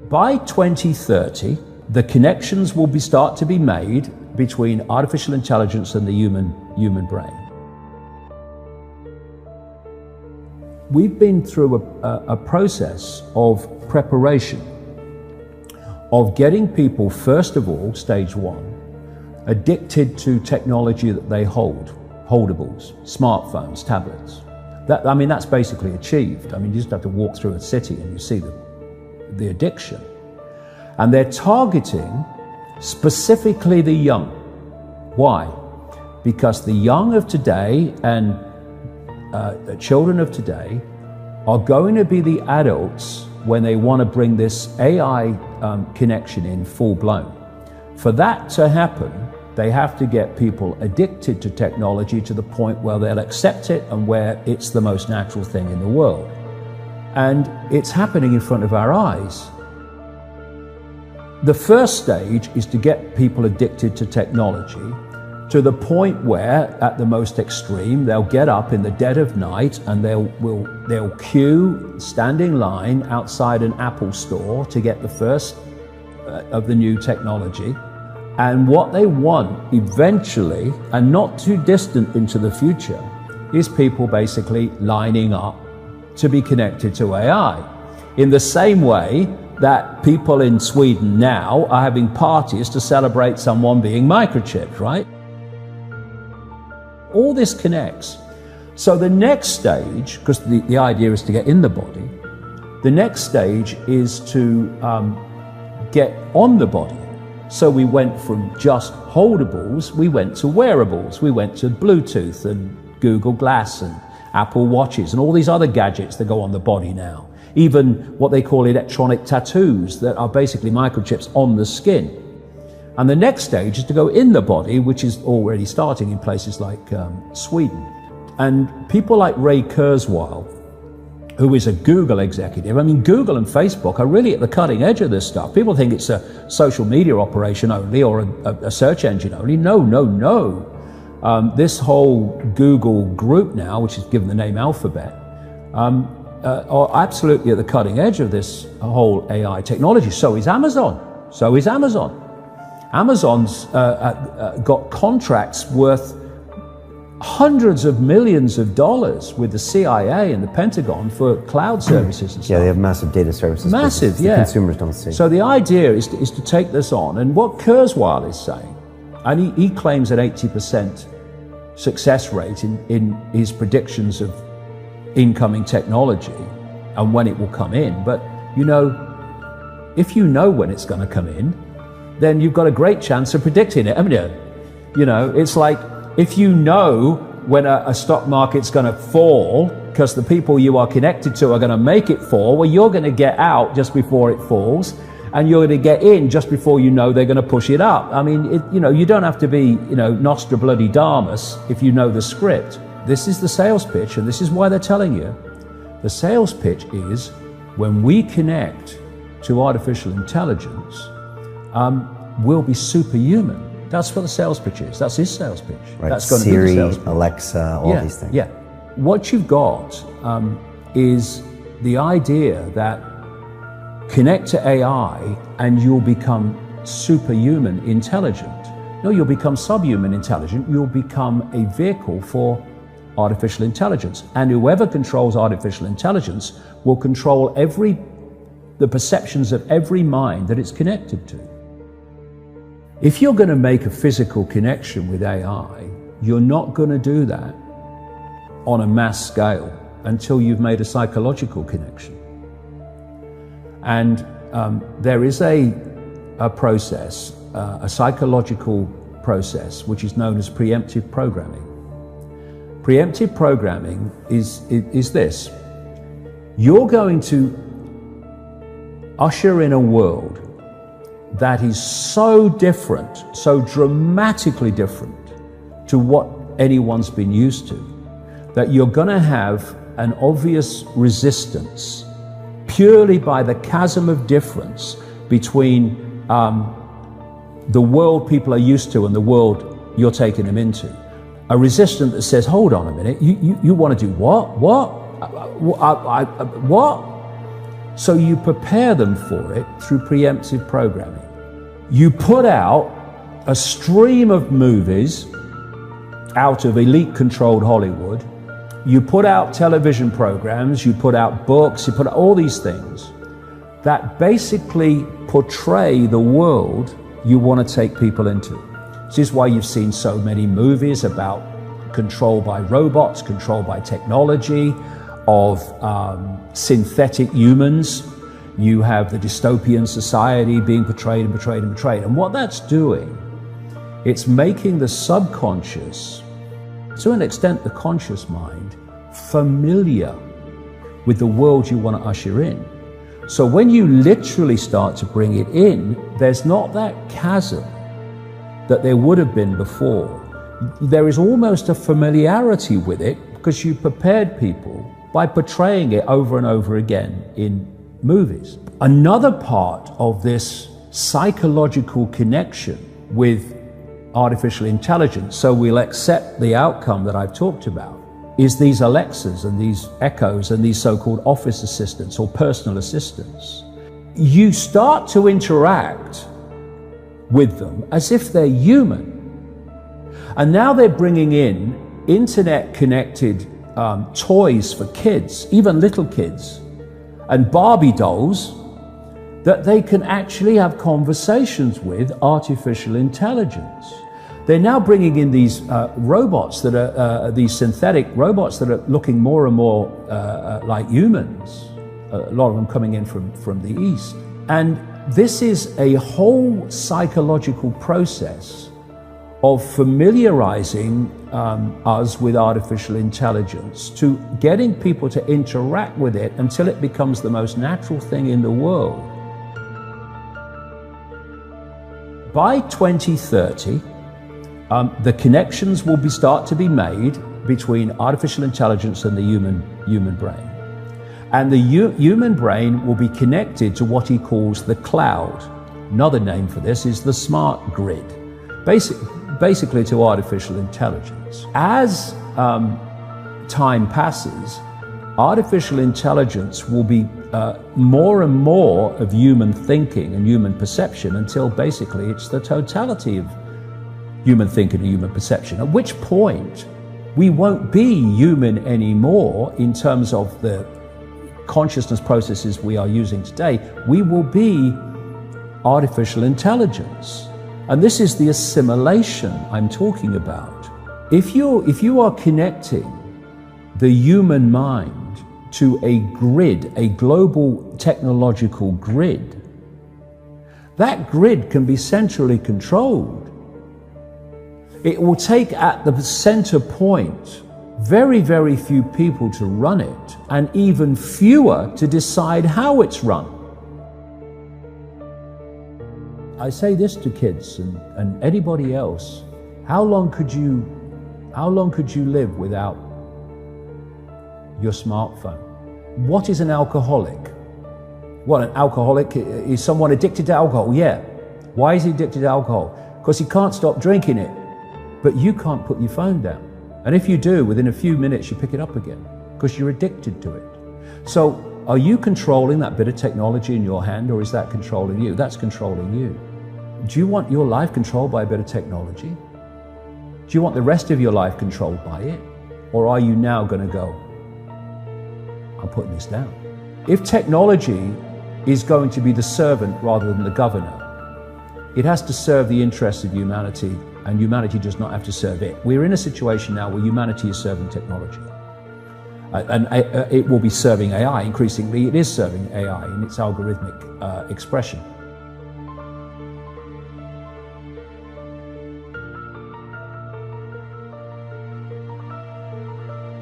by 2030, the connections will start to be made between artificial intelligence and the human brain. We've been through a process of preparation, of getting people, first of all, stage one, addicted to technology that they hold, holdables, smartphones, tablets. That's basically achieved. You just have to walk through a city and you see the addiction. And they're targeting specifically the young. Why? Because the young of today and the children of today are going to be the adults when they want to bring this AI connection in full blown. For that to happen, they have to get people addicted to technology to the point where they'll accept it and where it's the most natural thing in the world. And it's happening in front of our eyes. The first stage is to get people addicted to technology to the point where, at the most extreme, they'll get up in the dead of night and they'll queue, stand in line outside an Apple store to get the first of the new technology. And what they want eventually, and not too distant into the future, is people basically lining up to be connected to AI. In the same way that people in Sweden now are having parties to celebrate someone being microchipped, right? All this connects. So the next stage, because the idea is to get in the body, the next stage is to get on the body. So we went from just holdables, we went to wearables, we went to Bluetooth and Google Glass and Apple Watches and all these other gadgets that go on the body now. Even what they call electronic tattoos that are basically microchips on the skin. And the next stage is to go in the body, which is already starting in places like Sweden. And people like Ray Kurzweil, who is a Google executive. Google and Facebook are really at the cutting edge of this stuff. People think it's a social media operation only or a search engine only. No. This whole Google group now, which is given the name Alphabet, are absolutely at the cutting edge of this whole AI technology. So is Amazon. Amazon's got contracts worth hundreds of millions of dollars with the CIA and the Pentagon for cloud services and stuff. Yeah, they have massive data services. Massive, yeah. The consumers don't see. So the idea is to take this on. And what Kurzweil is saying, and he claims an 80% success rate in his predictions of incoming technology and when it will come in. But, if you know when it's going to come in, then you've got a great chance of predicting it, haven't you? It's like, if you know when a stock market's going to fall because the people you are connected to are going to make it fall, well, you're going to get out just before it falls, and you're going to get in just before you know they're going to push it up. You don't have to be, Nostradamus if you know the script. This is the sales pitch, and this is why they're telling you. The sales pitch is, when we connect to artificial intelligence, we'll be superhuman. That's what the sales pitch is. That's his sales pitch. Right. That's going Siri, to be the sales pitch. Alexa, all these things. Yeah. What you've got is the idea that connect to AI and you'll become superhuman intelligent. No, you'll become subhuman intelligent. You'll become a vehicle for artificial intelligence. And whoever controls artificial intelligence will control the perceptions of every mind that it's connected to. If you're going to make a physical connection with AI, you're not going to do that on a mass scale until you've made a psychological connection. And there is a process, a psychological process, which is known as preemptive programming. Preemptive programming is this. You're going to usher in a world that is so different, so dramatically different to what anyone's been used to, that you're going to have an obvious resistance purely by the chasm of difference between the world people are used to and the world you're taking them into. A resistance that says, hold on a minute, you want to do what? What? So you prepare them for it through preemptive programming. You put out a stream of movies out of elite-controlled Hollywood. You put out television programs, you put out books, you put out all these things that basically portray the world you want to take people into. This is why you've seen so many movies about control by robots, control by technology, of synthetic humans. You have the dystopian society being portrayed and portrayed and portrayed. And what that's doing, it's making the subconscious, to an extent the conscious mind, familiar with the world you want to usher in. So when you literally start to bring it in, there's not that chasm that there would have been before. There is almost a familiarity with it because you prepared people by portraying it over and over again in movies. Another part of this psychological connection with artificial intelligence, so we'll accept the outcome that I've talked about, is these Alexas and these Echoes and these so-called office assistants or personal assistants. You start to interact with them as if they're human. And now they're bringing in internet-connected toys for kids, even little kids, and Barbie dolls that they can actually have conversations with artificial intelligence. They're now bringing in these robots that are, these synthetic robots that are looking more and more like humans, a lot of them coming in from the East. And this is a whole psychological process of familiarizing us with artificial intelligence, to getting people to interact with it until it becomes the most natural thing in the world. By 2030, the connections will start to be made between artificial intelligence and the human brain. And the human brain will be connected to what he calls the cloud. Another name for this is the smart grid, basically to artificial intelligence. As time passes, artificial intelligence will be more and more of human thinking and human perception until basically it's the totality of human thinking and human perception, at which point we won't be human anymore in terms of the consciousness processes we are using today. We will be artificial intelligence. And this is the assimilation I'm talking about. If you are connecting the human mind to a grid, a global technological grid, that grid can be centrally controlled. It will take at the center point very, very few people to run it, and even fewer to decide how it's run. I say this to kids and anybody else: how long could you live without your smartphone? What is an alcoholic? What, an alcoholic is someone addicted to alcohol? Yeah. Why is he addicted to alcohol? Because he can't stop drinking it. But you can't put your phone down. And if you do, within a few minutes, you pick it up again because you're addicted to it. So are you controlling that bit of technology in your hand, or is that controlling you? That's controlling you. Do you want your life controlled by a bit of technology? Do you want the rest of your life controlled by it? Or are you now going to go, I'm putting this down? If technology is going to be the servant rather than the governor, it has to serve the interests of humanity, and humanity does not have to serve it. We're in a situation now where humanity is serving technology. And it will be serving AI. Increasingly, it is serving AI in its algorithmic expression.